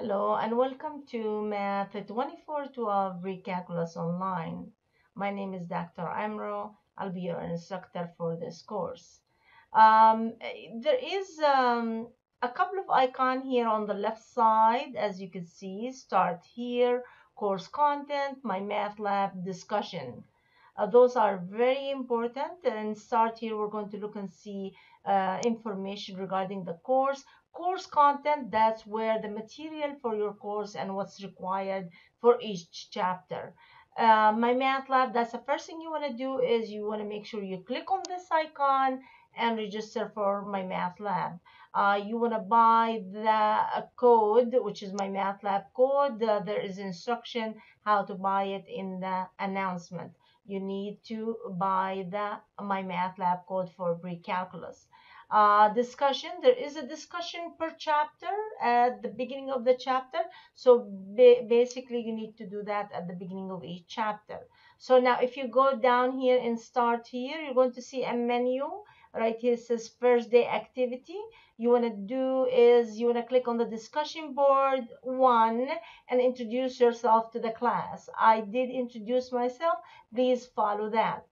Hello and welcome to Math 2412 Recalculus Online. My name is Dr. Amro. I'll be your instructor for this course. There is a couple of icons here on the left side, as you can see. Start here, course content, my math lab discussion. Those are very important. And start here, we're going to look and see information regarding the course content. That's where the material for your course and what's required for each chapter. My math lab, that's the first thing you want to do is you want to make sure you click on this icon and register for my math lab. You want to buy the code, which is my math lab code. There is instruction how to buy it in the announcement. You need to buy the my math lab code for pre-calculus. Discussion, there is a discussion per chapter at the beginning of the chapter. So basically you need to do that at the beginning of each chapter. So now if you go down here and start here, you're going to see a menu. Right here it says first day activity. You want to do is you want to click on the discussion board 1 and introduce yourself to the class. I did introduce myself. Please follow that.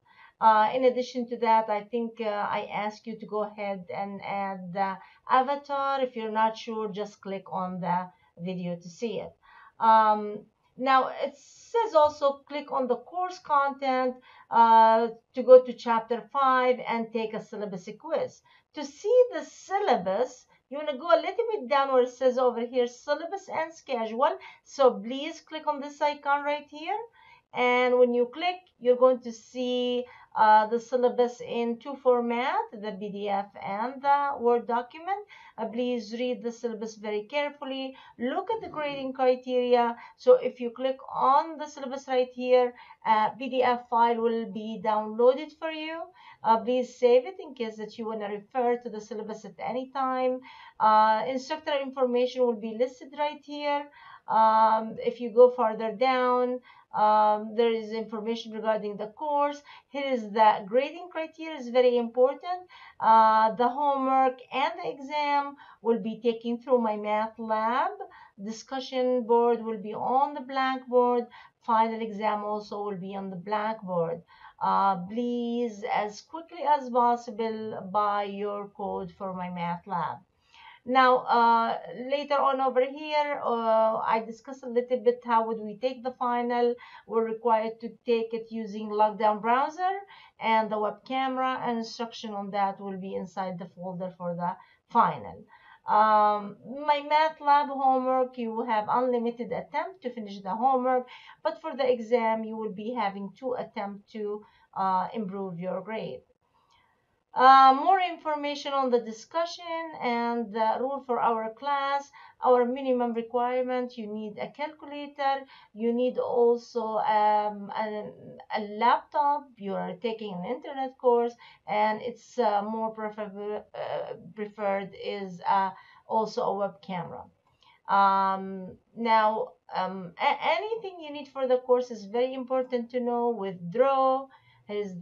In addition to that, I think I ask you to go ahead and add the avatar. If you're not sure, just click on the video to see it. Now, it says also click on the course content to go to chapter 5 and take a syllabus quiz. To see the syllabus, you want to go a little bit down where it says over here, syllabus and schedule. So please click on this icon right here. And when you click, you're going to see the syllabus in two formats, the PDF and the Word document. Please read the syllabus very carefully. Look at the grading criteria. So if you click on the syllabus right here, PDF file will be downloaded for you. Please save it in case that you want to refer to the syllabus at any time. Instructor information will be listed right here. If you go further down, there is information regarding the course. Here is the grading criteria is very important. The homework and the exam will be taken through my math lab. Discussion board will be on the blackboard. Final exam also will be on the blackboard. Please, as quickly as possible, buy your code for my math lab. Now, later on over here, I discussed a little bit how would we take the final. We're required to take it using lockdown browser and the web camera, and instruction on that will be inside the folder for the final. My math lab homework, you will have unlimited attempt to finish the homework, but for the exam, you will be having 2 attempts to improve your grade. More information on the discussion and the rule for our class. Our minimum requirement, you need a calculator, you need also a laptop, you are taking an internet course, and it's more preferred is also a web camera. Now, anything you need for the course is very important to know. Withdraw is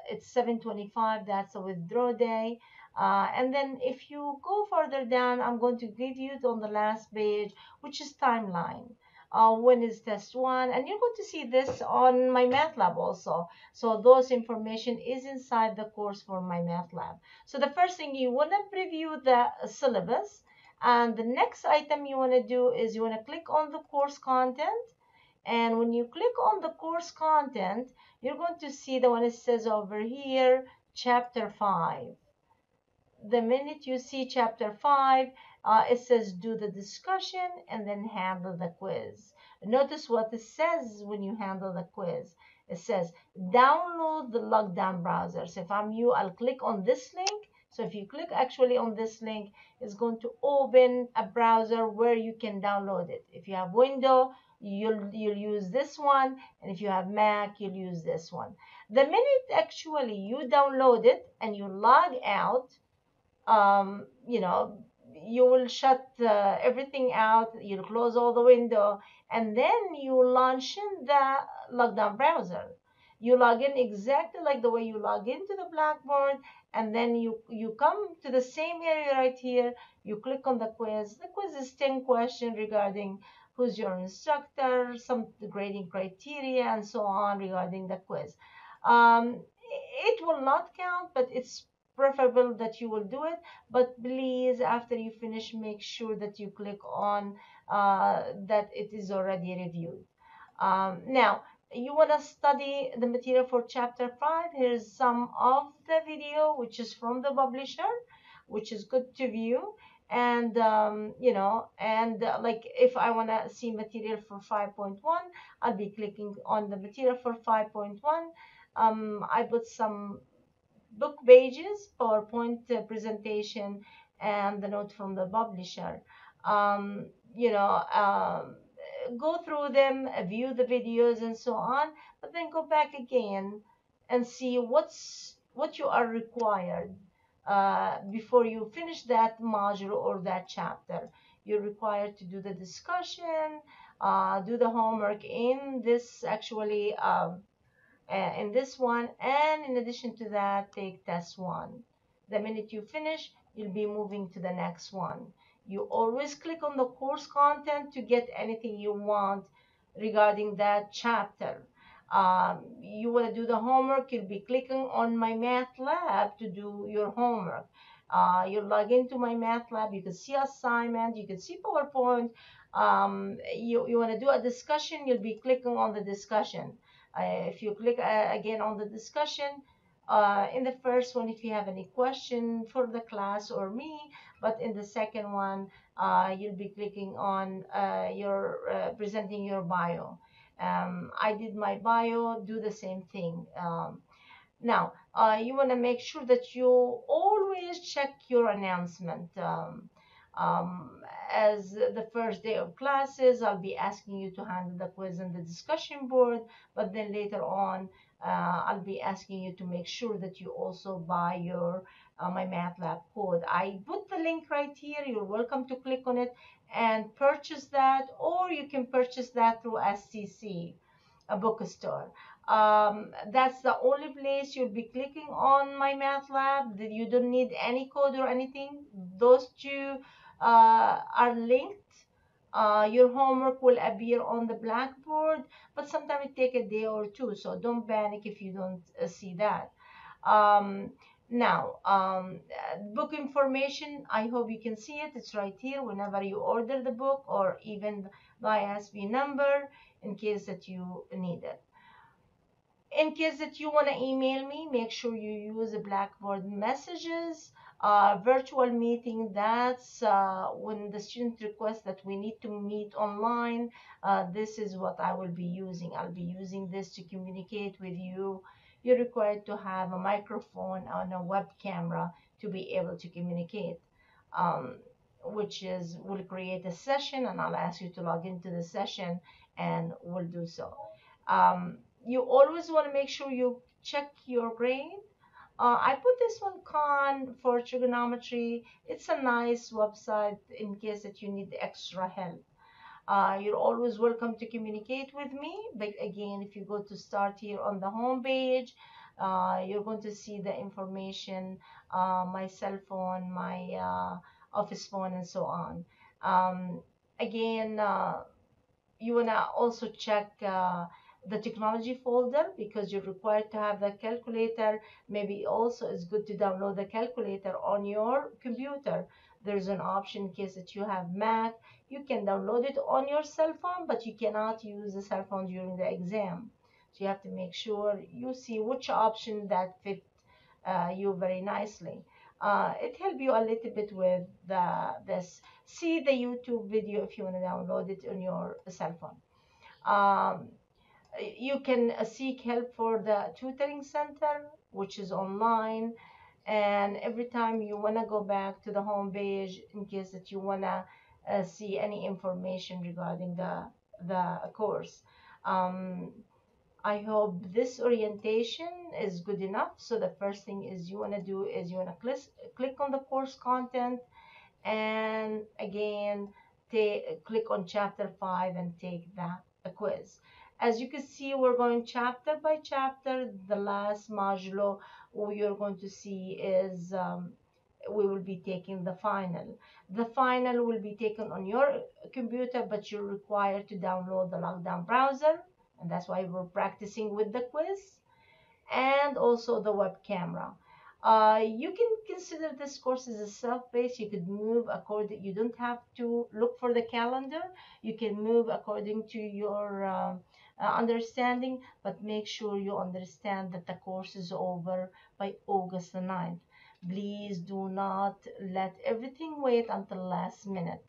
it's 7/25, that's a withdraw day. And then if you go further down, I'm going to give you it on the last page, which is timeline. When is test 1, and you're going to see this on my math lab also. So those information is inside the course for my math lab. So the first thing, you want to preview the syllabus, and the next item you want to do is you want to click on the course content. And when you click on the course content, you're going to see the one that says over here, chapter 5. The minute you see chapter 5, it says do the discussion and then handle the quiz. Notice what it says when you handle the quiz. It says download the lockdown browser. So if I'm you, I'll click on this link. So if you click actually on this link, it's going to open a browser where you can download it. If you have Windows, you'll use this one, and if you have Mac, you'll use this one. The minute actually you download it and you log out, you will shut everything out, you'll close all the window, and then you launch in the lockdown browser. You log in exactly like the way you log into the Blackboard, and then you come to the same area right here. You click on the quiz. The quiz is 10 questions regarding who's your instructor, some grading criteria, and so on regarding the quiz. It will not count, but it's preferable that you will do it. But please, after you finish, make sure that you click on that it is already reviewed. Now, you want to study the material for chapter 5. Here's some of the video, which is from the publisher, which is good to view. And like if I want to see material for 5.1, I'll be clicking on the material for 5.1. I put some book pages, PowerPoint presentation, and the note from the publisher. Um, you know, um, Go through them, view the videos, and so on, but then go back again and see what you are required before you finish that module or that chapter. You're required to do the discussion, do the homework in this actually. In this one, and in addition to that, take test one. The minute you finish, you'll be moving to the next one. You always click on the course content to get anything you want regarding that chapter. You want to do the homework, you'll be clicking on my math lab to do your homework. You log into my math lab, you can see assignment, you can see PowerPoint. You want to do a discussion, you'll be clicking on the discussion. If you click again on the discussion, in the first one, if you have any question for the class or me, but in the second one, you'll be clicking on your presenting your bio. I did my bio, do the same thing. Now, you want to make sure that you always check your announcement. Um, as the first day of classes, I'll be asking you to handle the quiz and the discussion board, but then later on, I'll be asking you to make sure that you also buy your my MATLAB code. I put the link right here. You're welcome to click on it and purchase that, or you can purchase that through SCC, a bookstore. That's the only place you'll be clicking on my MATLAB. That you don't need any code or anything. Those two are linked. Your homework will appear on the Blackboard, but sometimes it take a day or two, so don't panic if you don't see that. Um, Book information, I hope you can see it. It's right here whenever you order the book, or even the ISB number in case that you need it. In case that you want to email me, make sure you use the Blackboard messages. Virtual meeting, that's when the student requests that we need to meet online. This is what I will be using. I'll be using this to communicate with you. You're required to have a microphone and a web camera to be able to communicate, um, which is, we'll create a session and I'll ask you to log into the session and we'll do so. You always want to make sure you check your grade. I put this one, Khan for trigonometry. It's a nice website in case that you need extra help. You're always welcome to communicate with me. But again, if you go to start here on the home page, you're going to see the information, my cell phone, my office phone, and so on. Again, you want to also check the technology folder because you're required to have the calculator. Maybe also it's good to download the calculator on your computer. There's an option in case that you have Mac. You can download it on your cell phone, but you cannot use the cell phone during the exam. So you have to make sure you see which option that fit you very nicely. It helps you a little bit with this. See the YouTube video if you want to download it on your cell phone. Um, you can seek help for the tutoring center, which is online. And every time you want to go back to the home page in case that you want to see any information regarding the course. Um, I hope this orientation is good enough. So the first thing is you want to do is you want to click on the course content, and again click on chapter 5 and take that quiz. As you can see, we're going chapter by chapter. The last module you're going to see is we will be taking the final. The final will be taken on your computer, but you're required to download the Lockdown browser, and that's why we're practicing with the quiz and also the web camera. You can consider this course as a self-paced. You could move according, you don't have to look for the calendar. You can move according to your understanding, but make sure you understand that the course is over by August the 9th. Please do not let everything wait until last minute.